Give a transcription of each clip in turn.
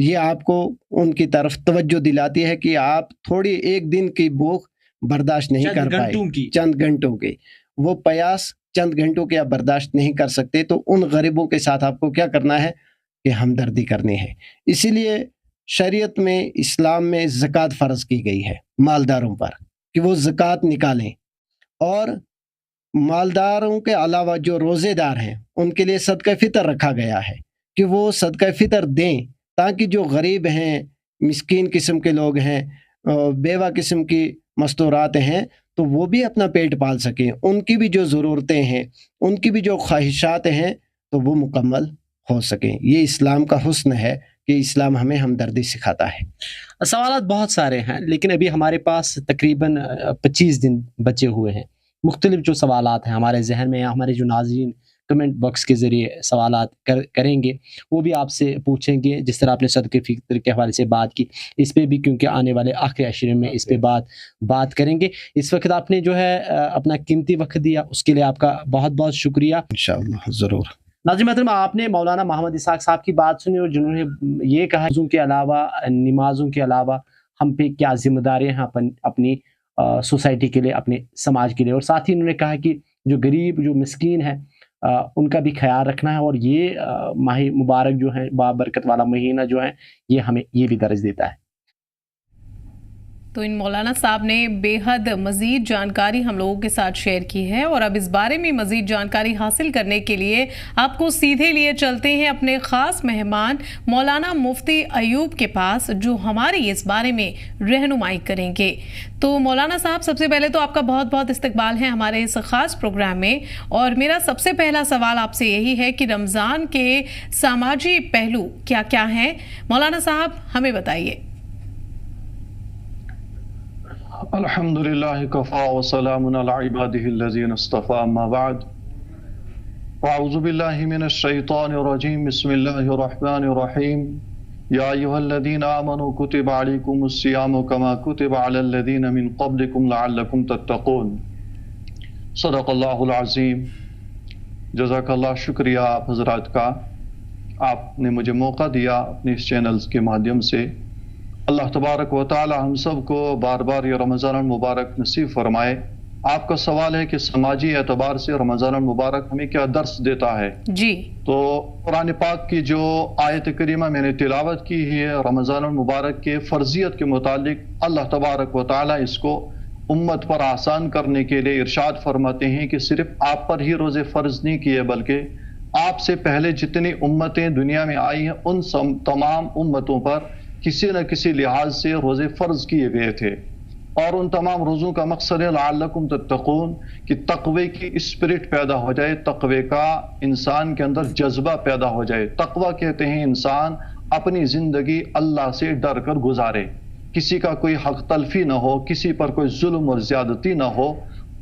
یہ آپ کو ان کی طرف توجہ دلاتی ہے کہ آپ تھوڑی ایک دن کی بھوک برداشت نہیں کر پائے، چند گھنٹوں کی وہ پیاس چند گھنٹوں کے آپ برداشت نہیں کر سکتے، تو ان غریبوں کے ساتھ آپ کو کیا کرنا ہے کہ ہمدردی کرنی ہے۔ اسی لیے شریعت میں، اسلام میں زکوٰۃ فرض کی گئی ہے مالداروں پر کہ وہ زکوٰۃ نکالیں، اور مالداروں کے علاوہ جو روزے دار ہیں ان کے لیے صدقہ فطر رکھا گیا ہے کہ وہ صدقہ فطر دیں، تاکہ جو غریب ہیں، مسکین قسم کے لوگ ہیں، بیوہ قسم کی مستورات ہیں، تو وہ بھی اپنا پیٹ پال سکیں، ان کی بھی جو ضرورتیں ہیں، ان کی بھی جو خواہشات ہیں، تو وہ مکمل ہو سکیں۔ یہ اسلام کا حسن ہے کہ اسلام ہمیں ہمدردی سکھاتا ہے۔ سوالات بہت سارے ہیں، لیکن ابھی ہمارے پاس تقریباً 25 دن بچے ہوئے ہیں۔ مختلف جو سوالات ہیں ہمارے ذہن میں، ہمارے جو ناظرین کمنٹ باکس کے ذریعے سوالات کریں گے، وہ بھی آپ سے پوچھیں گے۔ جس طرح آپ نے صدقہ فطر کے حوالے سے بات کی، اس پہ بھی کیونکہ آنے والے آخری عشرے میں اس پہ بات کریں گے۔ اس وقت آپ نے جو ہے اپنا قیمتی وقت دیا، اس کے لیے آپ کا بہت بہت شکریہ۔ انشاءاللہ ضرور۔ ناظرین محترم، آپ نے مولانا محمد اسحاق صاحب کی بات سنی، اور جنہوں نے یہ کہا کے علاوہ، نمازوں کے علاوہ ہم پہ کیا ذمہ داریاں ہیں اپنی سوسائٹی کے لیے، اپنے سماج کے لیے، اور ساتھ ہی انہوں نے کہا کہ جو غریب، جو مسکین ہے، ان کا بھی خیال رکھنا ہے، اور یہ ماہ مبارک جو ہے، بابرکت والا مہینہ جو ہے، یہ ہمیں یہ بھی درس دیتا ہے۔ تو ان مولانا صاحب نے بے حد مزید جانکاری ہم لوگوں کے ساتھ شیئر کی ہے، اور اب اس بارے میں مزید جانکاری حاصل کرنے کے لیے آپ کو سیدھے لیے چلتے ہیں اپنے خاص مہمان مولانا مفتی ایوب کے پاس، جو ہماری اس بارے میں رہنمائی کریں گے۔ تو مولانا صاحب، سب سے پہلے تو آپ کا بہت بہت استقبال ہے ہمارے اس خاص پروگرام میں، اور میرا سب سے پہلا سوال آپ سے یہی ہے کہ رمضان کے سماجی پہلو کیا کیا ہیں؟ مولانا صاحب ہمیں بتائیے۔ الحمدللہ کفا وسلام علی عبادہ الذین اصطفی، اما بعد، اعوذ باللہ من الشیطان الرجیم، بسم اللہ الرحمن الرحیم، یا ایہا الذین آمنوا کتب علیکم الصیام کما کتب علی الذین من قبلکم لعلکم تتقون۔ صدق اللہ العظیم۔ جزاک اللہ، شکریہ آپ حضرات کا، آپ نے مجھے موقع دیا اپنے اس چینلز کے مادھیم سے۔ اللہ تبارک و تعالی ہم سب کو بار بار یہ رمضان المبارک نصیب فرمائے۔ آپ کا سوال ہے کہ سماجی اعتبار سے رمضان المبارک ہمیں کیا درس دیتا ہے؟ جی، تو قرآن پاک کی جو آیت کریمہ میں نے تلاوت کی ہے رمضان المبارک کے فرضیت کے متعلق، اللہ تبارک و تعالی اس کو امت پر آسان کرنے کے لیے ارشاد فرماتے ہیں کہ صرف آپ پر ہی روزے فرض نہیں کیے، بلکہ آپ سے پہلے جتنی امتیں دنیا میں آئی ہیں ان تمام امتوں پر کسی نہ کسی لحاظ سے روزے فرض کیے گئے تھے، اور ان تمام روزوں کا مقصد ہے لعلکم تتقون، کہ تقوی کی اسپرٹ پیدا ہو جائے، تقوی کا انسان کے اندر جذبہ پیدا ہو جائے۔ تقوی کہتے ہیں انسان اپنی زندگی اللہ سے ڈر کر گزارے، کسی کا کوئی حق تلفی نہ ہو، کسی پر کوئی ظلم اور زیادتی نہ ہو۔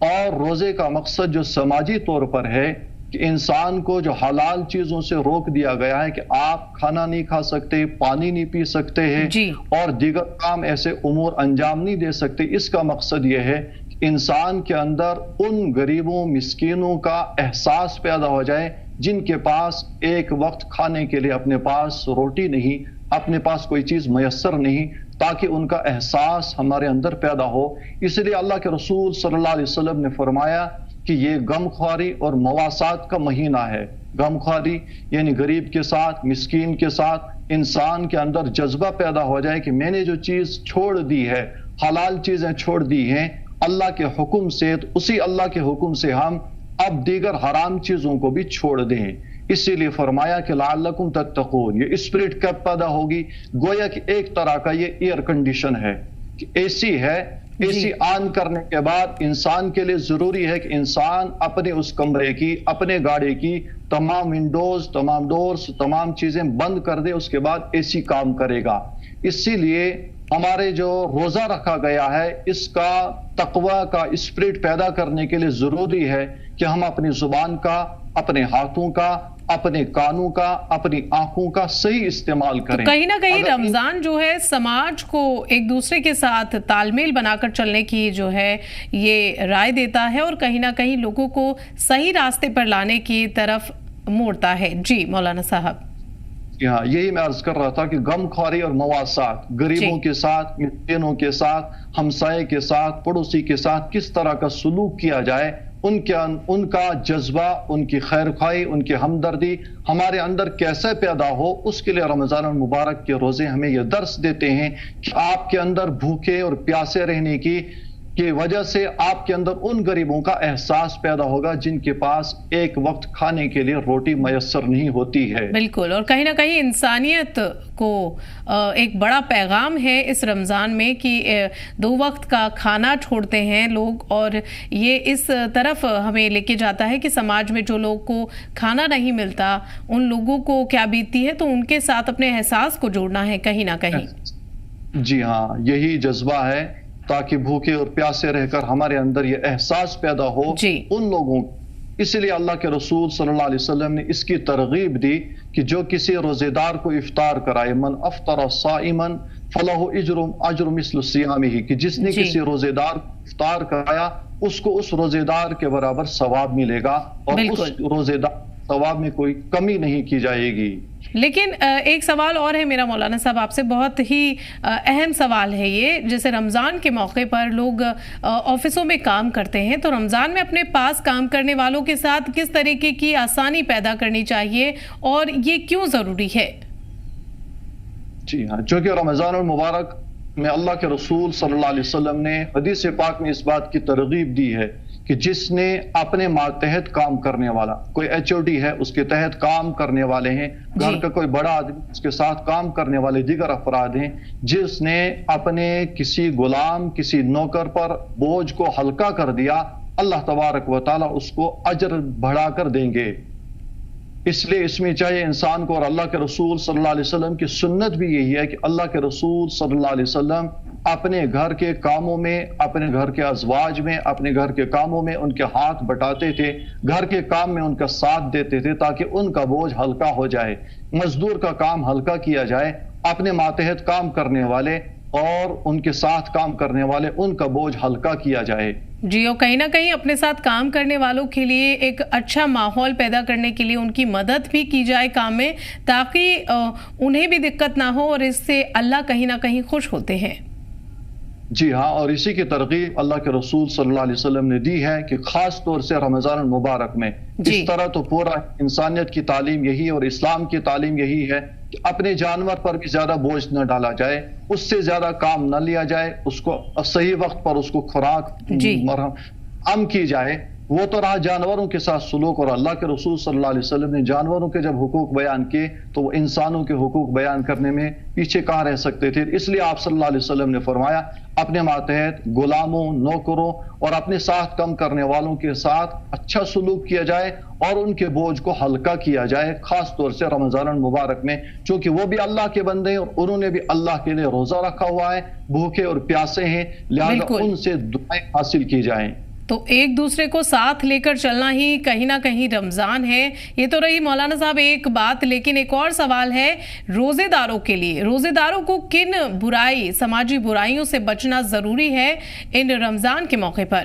اور روزے کا مقصد جو سماجی طور پر ہے کہ انسان کو جو حلال چیزوں سے روک دیا گیا ہے کہ آپ کھانا نہیں کھا سکتے، پانی نہیں پی سکتے ہیں، جی، اور دیگر کام ایسے امور انجام نہیں دے سکتے، اس کا مقصد یہ ہے کہ انسان کے اندر ان غریبوں مسکینوں کا احساس پیدا ہو جائے جن کے پاس ایک وقت کھانے کے لیے اپنے پاس روٹی نہیں، اپنے پاس کوئی چیز میسر نہیں، تاکہ ان کا احساس ہمارے اندر پیدا ہو۔ اس لیے اللہ کے رسول صلی اللہ علیہ وسلم نے فرمایا کہ یہ غمخواری اور مواسات کا مہینہ ہے۔ غمخواری یعنی غریب کے ساتھ، مسکین کے ساتھ انسان کے اندر جذبہ پیدا ہو جائے کہ میں نے جو چیز چھوڑ دی ہے، حلال چیزیں چھوڑ دی ہیں اللہ کے حکم سے، تو اسی اللہ کے حکم سے ہم اب دیگر حرام چیزوں کو بھی چھوڑ دیں۔ اسی لیے فرمایا کہ لعلکم تتقون۔ یہ اسپرٹ کب پیدا ہوگی؟ گویا کہ ایک طرح کا یہ ایئر کنڈیشن ہے کہ اے سی ہے، اے سی آن کرنے کے بعد انسان کے لیے ضروری ہے کہ انسان اپنے اس کمرے کی، اپنے گاڑی کی تمام ونڈوز، تمام ڈورز، تمام چیزیں بند کر دے، اس کے بعد اے سی کام کرے گا۔ اسی لیے ہمارے جو روزہ رکھا گیا ہے، اس کا تقوی کا اسپرٹ پیدا کرنے کے لیے ضروری ہے کہ ہم اپنی زبان کا، اپنے ہاتھوں کا، اپنے کانوں کا، اپنی آنکھوں کا صحیح استعمال کریں۔ کہیں نہ کہیں رمضان جو ہے سماج کو ایک دوسرے کے ساتھ تال میل بنا کر چلنے کی جو ہے یہ رائے دیتا ہے، اور کہیں نہ کہیں لوگوں کو صحیح راستے پر لانے کی طرف موڑتا ہے۔ جی مولانا صاحب۔ ہاں یہی میں عرض کر رہا تھا کہ غم خواری اور مواسات، غریبوں کے ساتھ، مسکینوں کے ساتھ، ہمسائے کے ساتھ، پڑوسی کے ساتھ کس طرح کا سلوک کیا جائے، ان کا جذبہ، ان کی خیر خواہی، ان کی ہمدردی ہمارے اندر کیسے پیدا ہو، اس کے لیے رمضان المبارک کے روزے ہمیں یہ درس دیتے ہیں کہ آپ کے اندر بھوکے اور پیاسے رہنے کی وجہ سے آپ کے اندر ان غریبوں کا احساس پیدا ہوگا جن کے پاس ایک وقت کھانے کے لیے روٹی میسر نہیں ہوتی ہے۔ بالکل، اور کہیں نہ کہیں انسانیت کو ایک بڑا پیغام ہے اس رمضان میں کہ 2 وقت کا کھانا چھوڑتے ہیں لوگ، اور یہ اس طرف ہمیں لے کے جاتا ہے کہ سماج میں جو لوگ کو کھانا نہیں ملتا ان لوگوں کو کیا بیتتی ہے، تو ان کے ساتھ اپنے احساس کو جوڑنا ہے کہیں نہ کہیں۔ جی ہاں، یہی جذبہ ہے تاکہ بھوکے اور پیاسے رہ کر ہمارے اندر یہ احساس پیدا ہو ان لوگوں۔ اس لیے اللہ کے رسول صلی اللہ علیہ وسلم نے اس کی ترغیب دی کہ جو کسی روزے دار کو افطار کرائے، من افطر صائما فلہ اجر مثل صیامہ، کہ جس نے کسی روزے دار کو افطار کرایا اس کو اس روزے دار کے برابر ثواب ملے گا، اور اس روزے دار ثواب میں کوئی کمی نہیں کی جائے گی۔ لیکن ایک سوال اور ہے میرا مولانا صاحب آپ سے، بہت ہی اہم سوال ہے یہ، جیسے رمضان کے موقع پر لوگ آفسوں میں کام کرتے ہیں، تو رمضان میں اپنے پاس کام کرنے والوں کے ساتھ کس طریقے کی آسانی پیدا کرنی چاہیے اور یہ کیوں ضروری ہے؟ جی ہاں، چونکہ رمضان المبارک میں اللہ کے رسول صلی اللہ علیہ وسلم نے حدیث پاک میں اس بات کی ترغیب دی ہے کہ جس نے اپنے ماتحت کام کرنے والا، کوئی HOD ہے اس کے تحت کام کرنے والے ہیں، گھر کا کوئی بڑا آدمی اس کے ساتھ کام کرنے والے دیگر افراد ہیں، جس نے اپنے کسی غلام، کسی نوکر پر بوجھ کو ہلکا کر دیا، اللہ تبارک و تعالیٰ اس کو اجر بڑھا کر دیں گے۔ اس لیے اس میں چاہیے انسان کو، اور اللہ کے رسول صلی اللہ علیہ وسلم کی سنت بھی یہی ہے کہ اللہ کے رسول صلی اللہ علیہ وسلم اپنے گھر کے کاموں میں، اپنے گھر کے ازواج میں، اپنے گھر کے کاموں میں ان کے ہاتھ بٹاتے تھے، گھر کے کام میں ان کا ساتھ دیتے تھے تاکہ ان کا بوجھ ہلکا ہو جائے، مزدور کا کام ہلکا کیا جائے، اپنے ماتحت کام کرنے والے اور ان کے ساتھ کام کرنے والے ان کا بوجھ ہلکا کیا جائے۔ جی، اور کہیں نہ کہیں اپنے ساتھ کام کرنے والوں کے لیے ایک اچھا ماحول پیدا کرنے کے لیے ان کی مدد بھی کی جائے کام میں، تاکہ انہیں بھی دقت نہ ہو، اور اس سے اللہ کہیں نہ کہیں خوش ہوتے ہیں۔ جی ہاں، اور اسی کی ترغیب اللہ کے رسول صلی اللہ علیہ وسلم نے دی ہے کہ خاص طور سے رمضان المبارک میں، اس طرح تو پورا انسانیت کی تعلیم یہی اور اسلام کی تعلیم یہی ہے کہ اپنے جانور پر بھی زیادہ بوجھ نہ ڈالا جائے، اس سے زیادہ کام نہ لیا جائے، اس کو صحیح وقت پر اس کو خوراک مرہم کی جائے۔ وہ تو رہا جانوروں کے ساتھ سلوک، اور اللہ کے رسول صلی اللہ علیہ وسلم نے جانوروں کے جب حقوق بیان کیے تو وہ انسانوں کے حقوق بیان کرنے میں پیچھے کہاں رہ سکتے تھے۔ اس لیے آپ صلی اللہ علیہ وسلم نے فرمایا اپنے ماتحت غلاموں، نوکروں اور اپنے ساتھ کام کرنے والوں کے ساتھ اچھا سلوک کیا جائے اور ان کے بوجھ کو ہلکا کیا جائے، خاص طور سے رمضان المبارک میں، چونکہ وہ بھی اللہ کے بندے ہیں اور انہوں نے بھی اللہ کے لیے روزہ رکھا ہوا ہے، بھوکے اور پیاسے ہیں، لہذا ان سے دعائیں حاصل کی جائیں۔ تو ایک دوسرے کو ساتھ لے کر چلنا ہی کہیں نہ کہیں رمضان ہے۔ یہ تو رہی مولانا صاحب ایک بات، لیکن ایک اور سوال ہے روزے داروں کے لیے، روزے داروں کو کن برائی، سماجی برائیوں سے بچنا ضروری ہے ان رمضان کے موقع پر؟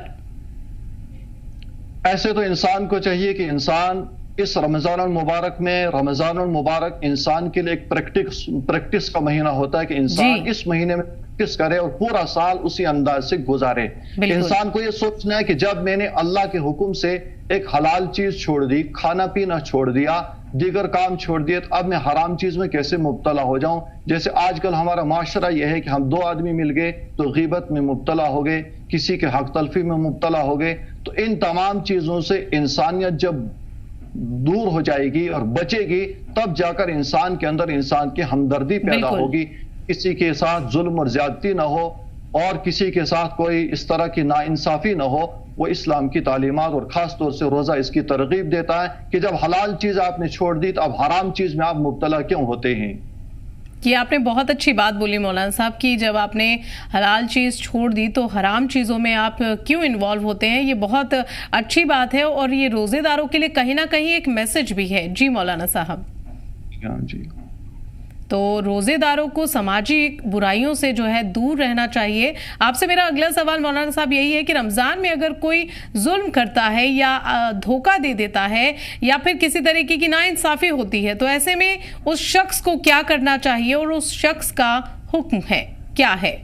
ایسے تو انسان کو چاہیے کہ انسان اس رمضان المبارک میں، رمضان المبارک انسان کے لیے ایک پریکٹس کا مہینہ ہوتا ہے کہ انسان اس مہینے میں پریکٹس کرے اور پورا سال اسی انداز سے گزارے۔ انسان کو یہ سوچنا ہے کہ جب میں نے اللہ کے حکم سے ایک حلال چیز چھوڑ دی، کھانا پینا چھوڑ دیا، دیگر کام چھوڑ دیے، تو اب میں حرام چیز میں کیسے مبتلا ہو جاؤں؟ جیسے آج کل ہمارا معاشرہ یہ ہے کہ ہم 2 آدمی مل گئے تو غیبت میں مبتلا ہو گئے، کسی کے حق تلفی میں مبتلا ہو گئے۔ تو ان تمام چیزوں سے انسانیت جب دور ہو جائے گی اور بچے گی، تب جا کر انسان کے اندر انسان کی ہمدردی پیدا ہوگی، کسی کے ساتھ ظلم اور زیادتی نہ ہو اور کسی کے ساتھ کوئی اس طرح کی ناانصافی نہ ہو۔ وہ اسلام کی تعلیمات اور خاص طور سے روزہ اس کی ترغیب دیتا ہے کہ جب حلال چیز آپ نے چھوڑ دی تو اب حرام چیز میں آپ مبتلا کیوں ہوتے ہیں؟ یہ آپ نے بہت اچھی بات بولی مولانا صاحب کی جب آپ نے حلال چیز چھوڑ دی تو حرام چیزوں میں آپ کیوں انوالو ہوتے ہیں، یہ بہت اچھی بات ہے اور یہ روزے داروں کے لیے کہیں نہ کہیں ایک میسج بھی ہے۔ جی مولانا صاحب۔ جی تو روزے داروں کو سماجی برائیوں سے جو ہے دور رہنا چاہیے۔ آپ سے میرا اگلا سوال مولانا صاحب یہی ہے کہ رمضان میں اگر کوئی ظلم کرتا ہے یا دھوکہ دے دیتا ہے یا پھر کسی طریقے کی ناانصافی ہوتی ہے تو ایسے میں اس شخص کو کیا کرنا چاہیے اور اس شخص کا حکم ہے کیا ہے؟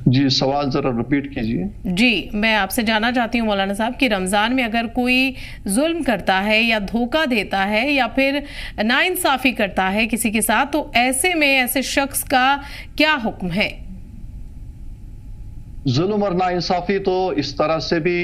جی سوال ذرا ریپیٹ کیجیے۔ جی میں آپ سے جاننا چاہتی ہوں مولانا صاحب کہ رمضان میں اگر کوئی ظلم کرتا ہے یا دھوکہ دیتا ہے یا پھر ناانصافی کرتا ہے کسی کے ساتھ تو ایسے میں ایسے شخص کا کیا حکم ہے؟ ظلم اور ناانصافی تو اس طرح سے بھی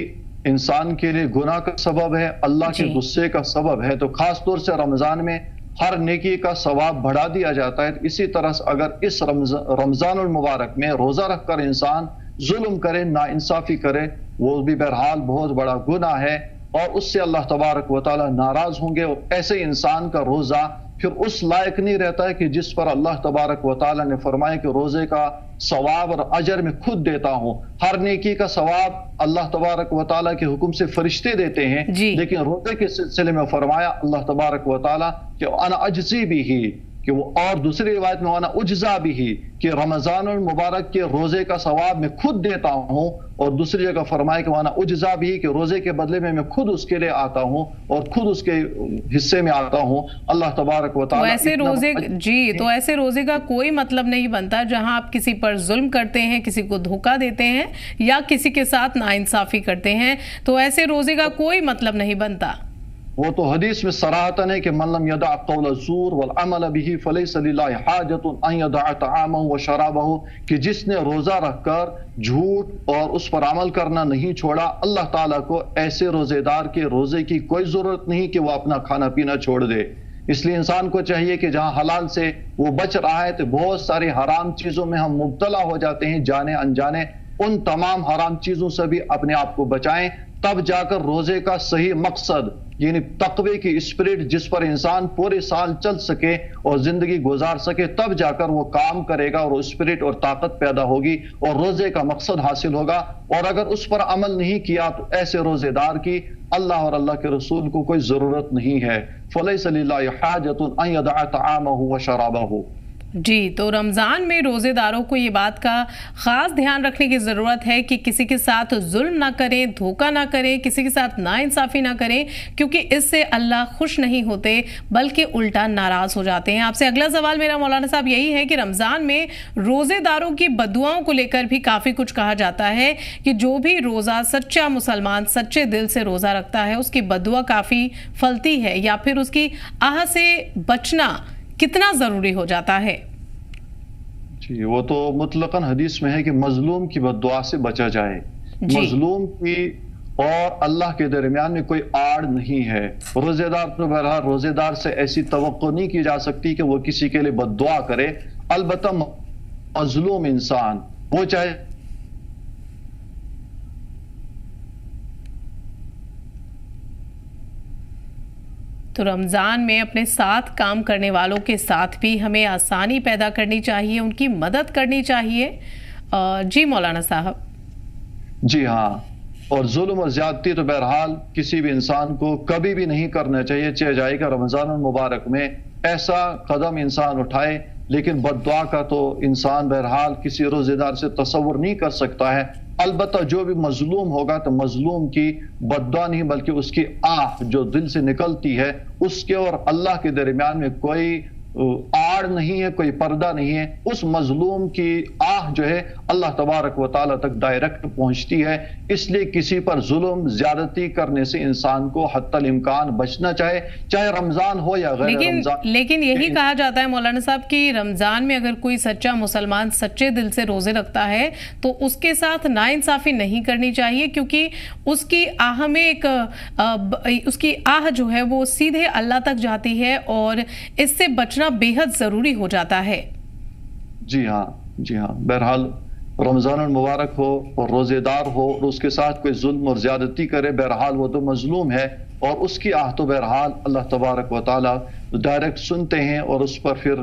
انسان کے لیے گناہ کا سبب ہے، اللہ کے غصے کا سبب ہے، تو خاص طور سے رمضان میں ہر نیکی کا ثواب بڑھا دیا جاتا ہے۔ اسی طرح سے اگر اس رمضان المبارک میں روزہ رکھ کر انسان ظلم کرے، ناانصافی کرے، وہ بھی بہرحال بہت بڑا گناہ ہے اور اس سے اللہ تبارک و تعالی ناراض ہوں گے، اور ایسے انسان کا روزہ پھر اس لائق نہیں رہتا ہے کہ جس پر اللہ تبارک و تعالی نے فرمایا کہ روزے کا ثواب اور اجر میں خود دیتا ہوں۔ ہر نیکی کا ثواب اللہ تبارک و تعالیٰ کے حکم سے فرشتے دیتے ہیں، لیکن روزے کے سلسلے میں فرمایا اللہ تبارک و تعالیٰ کہ انا اجزی بھی ہی، کہ وہ اور دوسری روایت میں انا اجزا بھی ہی، کہ رمضان المبارک کے روزے کا ثواب میں خود دیتا ہوں، اور دوسری جگہ فرمایا کہ انا اجزا بھی، کہ روزے کے بدلے میں خود اس کے لیے آتا ہوں اور خود اس کے حصے میں آتا ہوں۔ اللہ تبارک و تعالیٰ تو ایسے روزے کا کوئی مطلب نہیں بنتا جہاں آپ کسی پر ظلم کرتے ہیں، کسی کو دھوکہ دیتے ہیں یا کسی کے ساتھ ناانصافی کرتے ہیں، تو ایسے روزے کا کوئی مطلب نہیں بنتا۔ وہ تو حدیث میں صراحتاً ہے کہ من لم يدع قول الزور والعمل به فليس لله حاجة ان يدع طعامه وشرابه، کہ جس نے روزہ رکھ کر جھوٹ اور اس پر عمل کرنا نہیں چھوڑا، اللہ تعالیٰ کو ایسے روزے دار کے روزے کی کوئی ضرورت نہیں کہ وہ اپنا کھانا پینا چھوڑ دے۔ اس لیے انسان کو چاہیے کہ جہاں حلال سے وہ بچ رہا ہے تو بہت ساری حرام چیزوں میں ہم مبتلا ہو جاتے ہیں جانے انجانے، ان تمام حرام چیزوں سے بھی اپنے آپ کو بچائیں، تب جا کر روزے کا صحیح مقصد یعنی تقوی کی اسپرٹ جس پر انسان پورے سال چل سکے اور زندگی گزار سکے، تب جا کر وہ کام کرے گا اور وہ اسپرٹ اور طاقت پیدا ہوگی اور روزے کا مقصد حاصل ہوگا۔ اور اگر اس پر عمل نہیں کیا تو ایسے روزے دار کی اللہ اور اللہ کے رسول کو کوئی ضرورت نہیں ہے۔ فَلَيْسَ لِلَّهِ حَاجَةٌ أَن يَدَعَ طَعَامَهُ وَشَرَابَهُ۔ جی تو رمضان میں روزے داروں کو یہ بات کا خاص دھیان رکھنے کی ضرورت ہے کہ کسی کے ساتھ ظلم نہ کریں، دھوکہ نہ کریں، کسی کے ساتھ ناانصافی نہ کریں، کیونکہ اس سے اللہ خوش نہیں ہوتے بلکہ الٹا ناراض ہو جاتے ہیں۔ آپ سے اگلا سوال میرا مولانا صاحب یہی ہے کہ رمضان میں روزے داروں کی بددعاؤں کو لے کر بھی کافی کچھ کہا جاتا ہے کہ جو بھی روزہ سچا مسلمان سچے دل سے روزہ رکھتا ہے اس کی بددعا کافی پھلتی ہے، یا پھر اس کی آہ سے بچنا کتنا ضروری ہو جاتا ہے؟ جی وہ تو مطلقاً حدیث میں ہے کہ مظلوم کی بددعا سے بچا جائے۔ مظلوم کی اور اللہ کے درمیان میں کوئی آڑ نہیں ہے۔ روزے دار تو بہرحال روزے دار سے ایسی توقع نہیں کی جا سکتی کہ وہ کسی کے لیے بددعا کرے، البتہ مظلوم انسان وہ چاہے تو رمضان میں اپنے ساتھ کام کرنے والوں کے ساتھ بھی ہمیں آسانی پیدا کرنی چاہیے، ان کی مدد کرنی چاہیے۔ جی مولانا صاحب۔ جی ہاں، اور ظلم اور زیادتی تو بہرحال کسی بھی انسان کو کبھی بھی نہیں کرنا چاہیے، چاہے جائے گا رمضان المبارک میں ایسا قدم انسان اٹھائے، لیکن بددعا کا تو انسان بہرحال کسی روزے دار سے تصور نہیں کر سکتا ہے۔ البتہ جو بھی مظلوم ہوگا تو مظلوم کی بددعا نہیں بلکہ اس کی آہ جو دل سے نکلتی ہے، اس کے اور اللہ کے درمیان میں کوئی آڑ نہیں ہے، کوئی پردہ نہیں ہے، اس مظلوم کی آہ جو ہے اللہ تبارک و تعالیٰ تک ڈائریکٹ پہنچتی ہے۔ اس لیے کسی پر ظلم زیادتی کرنے سے انسان کو حتی الامکان بچنا چاہے رمضان ہو یا غیر رمضان۔ لیکن یہی کہا جاتا ہے مولانا صاحب کہ رمضان میں اگر کوئی سچا مسلمان سچے دل سے روزے رکھتا ہے تو اس کے ساتھ ناانصافی نہیں کرنی چاہیے، کیونکہ اس کی آہ میں اس کی آہ جو ہے وہ سیدھے اللہ تک جاتی ہے اور اس سے بچنا بے حد ضروری ہو جاتا ہے۔ جی ہاں بہرحال رمضان المبارک ہو اور روزے دار ہو اور اس کے ساتھ کوئی ظلم اور زیادتی کرے، بہرحال وہ تو مظلوم ہے اور اس کی آہ تو بہرحال اللہ تبارک و تعالی ڈائریکٹ سنتے ہیں اور اس پر پھر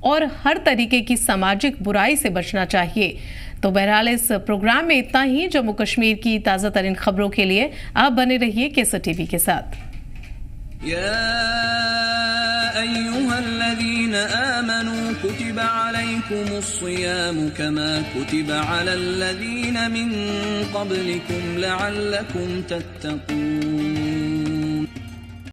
اور ہر طریقے کی سماجک برائی سے بچنا چاہیے۔ تو بہرحال اس پروگرام میں اتنا ہی۔ جموں کشمیر کی تازہ ترین خبروں کے لیے آپ بنے رہیے کیسر ٹی وی کے ساتھ۔ أيها الذين آمنوا كتب عليكم الصيام كما كتب على الذين من قبلكم لعلكم تتقون